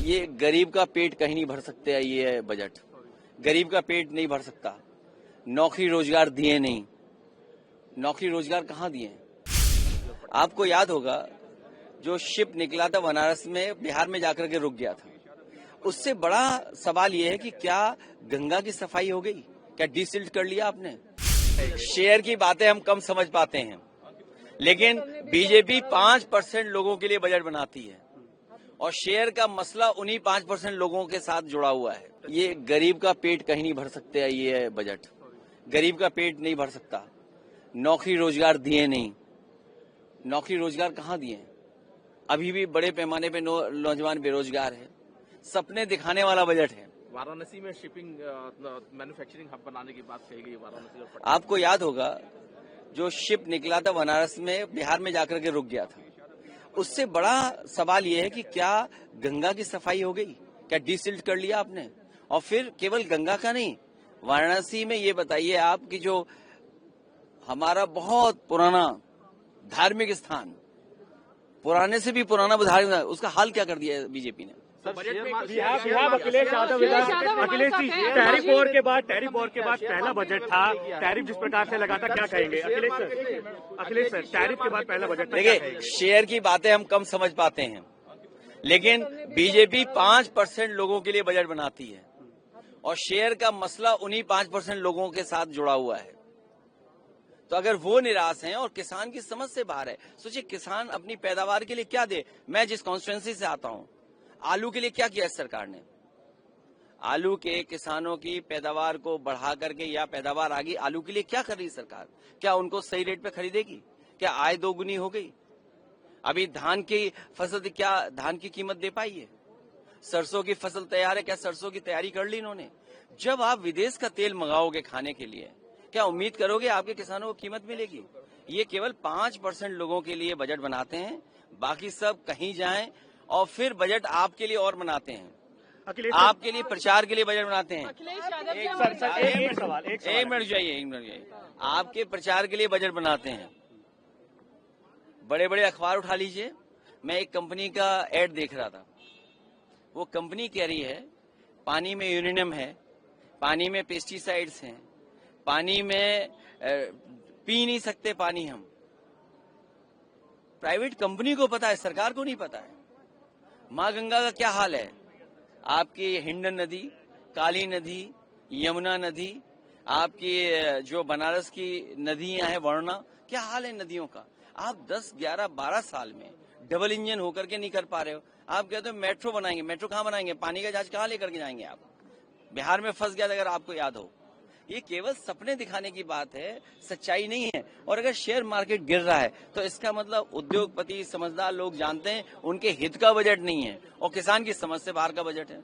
ये गरीब का पेट कहीं नहीं भर सकते है ये बजट। गरीब का पेट नहीं भर सकता। नौकरी रोजगार दिए नहीं। नौकरी रोजगार कहाँ दिए? आपको याद होगा जो शिप निकला था बनारस में, बिहार में जाकर के रुक गया था। उससे बड़ा सवाल ये है कि क्या गंगा की सफाई हो गई? क्या डीसिल्ट कर लिया आपने? शेयर की बातें हम कम समझ पाते हैं, लेकिन बीजेपी 5% लोगों के लिए बजट बनाती है और शेयर का मसला उन्हीं 5% लोगों के साथ जुड़ा हुआ है। ये गरीब का पेट कहीं नहीं भर सकते है ये बजट। गरीब का पेट नहीं भर सकता। नौकरी रोजगार दिए नहीं। नौकरी रोजगार कहाँ दिए? अभी भी बड़े पैमाने पे नौजवान बेरोजगार है। सपने दिखाने वाला बजट है। वाराणसी में शिपिंग मैन्युफैक्चरिंग हब बनाने की बात कही गई। वाराणसी और आपको याद होगा जो शिप निकला था बनारस में, बिहार में जाकर के रुक गया था। उससे बड़ा सवाल ये है कि क्या गंगा की सफाई हो गई? क्या डीसिल्ट कर लिया आपने? और फिर केवल गंगा का नहीं, वाराणसी में ये बताइए आप कि जो हमारा बहुत पुराना धार्मिक स्थान, पुराने से भी पुराना धार्मिक, उसका हाल क्या कर दिया है बीजेपी ने? अखिलेश जी, टैरिफ वॉर के बाद पहला बजट था। टैरिफ जिस प्रकार से लगा था, क्या कहेंगे अखिलेश सर? टैरिफ के बाद पहला बजट। देखिए, शेयर की बातें हम कम समझ पाते हैं, लेकिन बीजेपी 5% लोगों के लिए बजट बनाती है और शेयर का मसला उन्हीं 5% लोगों के साथ जुड़ा हुआ है। तो अगर वो निराश हैं और किसान की समझ से बाहर है, सोचिए किसान अपनी पैदावार के लिए क्या दे। मैं जिस कॉन्स्टिट्यूएंसी से आता हूं, आलू के लिए क्या किया सरकार ने? आलू के किसानों की पैदावार को बढ़ा करके, या पैदावार आ गई, आलू के लिए क्या कर रही सरकार? क्या उनको सही रेट पे खरीदेगी? क्या आय दोगुनी हो गई? अभी धान की फसल, क्या धान की कीमत दे पाई है? सरसों की फसल तैयार है, क्या सरसों की तैयारी कर ली इन्होंने? जब आप विदेश का तेल मंगाओगे खाने के लिए, क्या उम्मीद करोगे आपके किसानों को कीमत मिलेगी? ये केवल 5% लोगों के लिए बजट बनाते हैं, बाकी सब कहीं जाएं और फिर बजट आपके लिए और बनाते हैं। आपके लिए प्रचार के लिए बजट बनाते हैं। एक मिनट जाइए। आपके प्रचार के लिए बजट बनाते हैं। बड़े बड़े अखबार उठा लीजिए। मैं एक कंपनी का एड देख रहा था। वो कंपनी कह रही है पानी में यूरेनियम है, पानी में पेस्टिसाइड्स हैं, पानी में पी नहीं सकते पानी हम। प्राइवेट कंपनी को पता है, सरकार को नहीं पता है। माँ गंगा का क्या हाल है? आपकी हिंडन नदी, काली नदी, यमुना नदी, आपकी जो बनारस की नदियां हैं, वरुणा, क्या हाल है नदियों का? आप 10, 11, 12 साल में डबल इंजन होकर के नहीं कर पा रहे हो। आप कहते हो मेट्रो बनाएंगे। मेट्रो कहाँ बनाएंगे? पानी का जहाज कहाँ लेकर के जाएंगे आप? बिहार में फंस गया था, अगर आपको याद हो। ये केवल सपने दिखाने की बात है, सच्चाई नहीं है। और अगर शेयर मार्केट गिर रहा है तो इसका मतलब उद्योगपति, समझदार लोग जानते हैं उनके हित का बजट नहीं है और किसान की समझ से बाहर का बजट है।